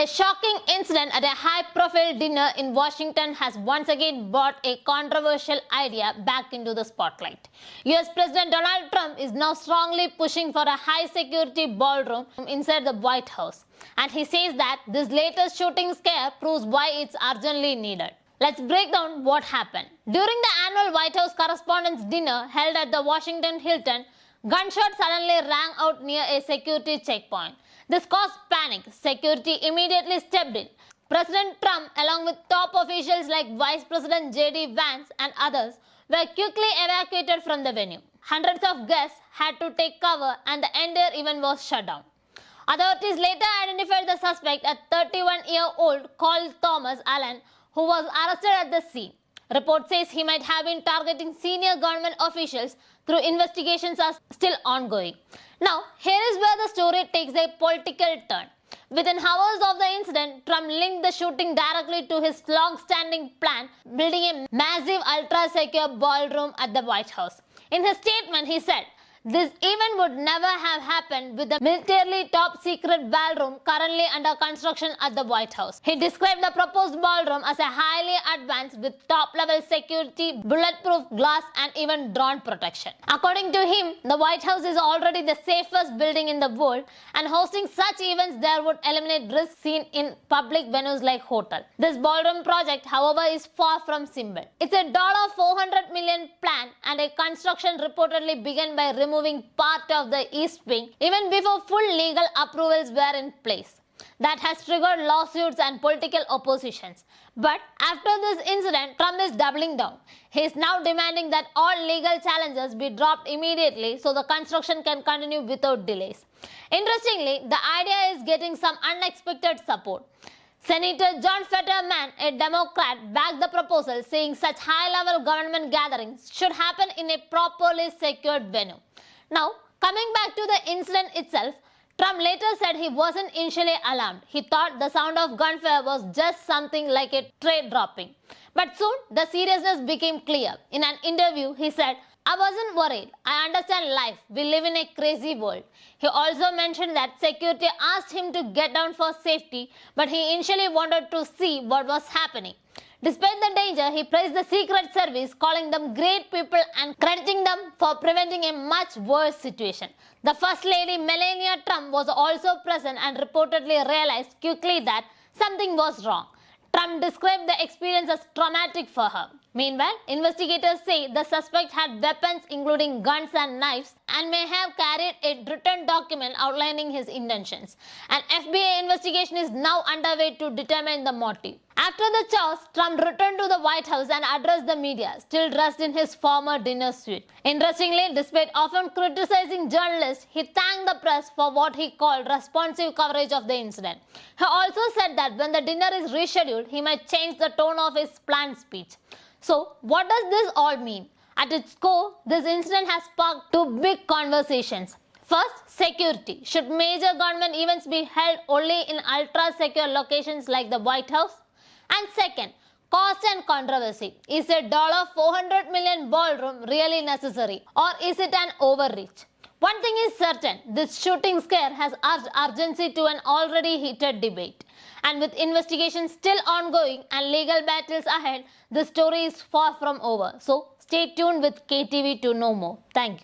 A shocking incident at a high-profile dinner in Washington has once again brought a controversial idea back into the spotlight. US President Donald Trump is now strongly pushing for a high-security ballroom inside the White House. And he says that this latest shooting scare proves why it's urgently needed. Let's break down what happened. During the annual White House Correspondents Dinner held at the Washington Hilton, gunshots suddenly rang out near a security checkpoint. This caused panic. Security immediately stepped in. President Trump, along with top officials like Vice President JD Vance and others, were quickly evacuated from the venue. Hundreds of guests had to take cover and the entire event was shut down. Authorities later identified the suspect, a 31-year-old called Tomas, who was arrested at the scene. Report says he might have been targeting senior government officials, though investigations are still ongoing. Now, here is where the story takes a political turn. Within hours of the incident, Trump linked the shooting directly to his long-standing plan, building a massive ultra-secure ballroom at the White House. In his statement, he said, "This event would never have happened with the militarily top-secret ballroom currently under construction at the White House." He described the proposed ballroom as a highly advanced with top-level security, bulletproof glass and even drone protection. According to him, the White House is already the safest building in the world, and hosting such events there would eliminate risks seen in public venues like hotels. This ballroom project, however, is far from simple. It's a $400 million plan, and a construction reportedly began by removing part of the east wing even before full legal approvals were in place. That has triggered lawsuits and political oppositions. But after this incident, Trump is doubling down. He is now demanding that all legal challenges be dropped immediately so the construction can continue without delays. Interestingly, the idea is getting some unexpected support. Senator John Fetterman, a Democrat, backed the proposal, saying such high-level government gatherings should happen in a properly secured venue. Now, coming back to the incident itself, Trump later said he wasn't initially alarmed. He thought the sound of gunfire was just something like a tray dropping. But soon, the seriousness became clear. In an interview, he said, "I wasn't worried. I understand life. We live in a crazy world." He also mentioned that security asked him to get down for safety, but he initially wanted to see what was happening. Despite the danger, he praised the Secret Service, calling them great people and crediting them for preventing a much worse situation. The First Lady Melania Trump was also present and reportedly realized quickly that something was wrong. Trump described the experience as traumatic for her. Meanwhile, investigators say the suspect had weapons including guns and knives and may have carried a written document outlining his intentions. An FBI investigation is now underway to determine the motive. After the chaos, Trump returned to the White House and addressed the media, still dressed in his former dinner suit. Interestingly, despite often criticizing journalists, he thanked the press for what he called responsive coverage of the incident. He also said that when the dinner is rescheduled, he might change the tone of his planned speech. So, what does this all mean? At its core, this incident has sparked two big conversations. First, security. Should major government events be held only in ultra-secure locations like the White House? And second, cost and controversy. Is a $400 million ballroom really necessary, or is it an overreach? One thing is certain, this shooting scare has urged urgency to an already heated debate. And with investigations still ongoing and legal battles ahead, the story is far from over. So stay tuned with KTV to know more. Thank you.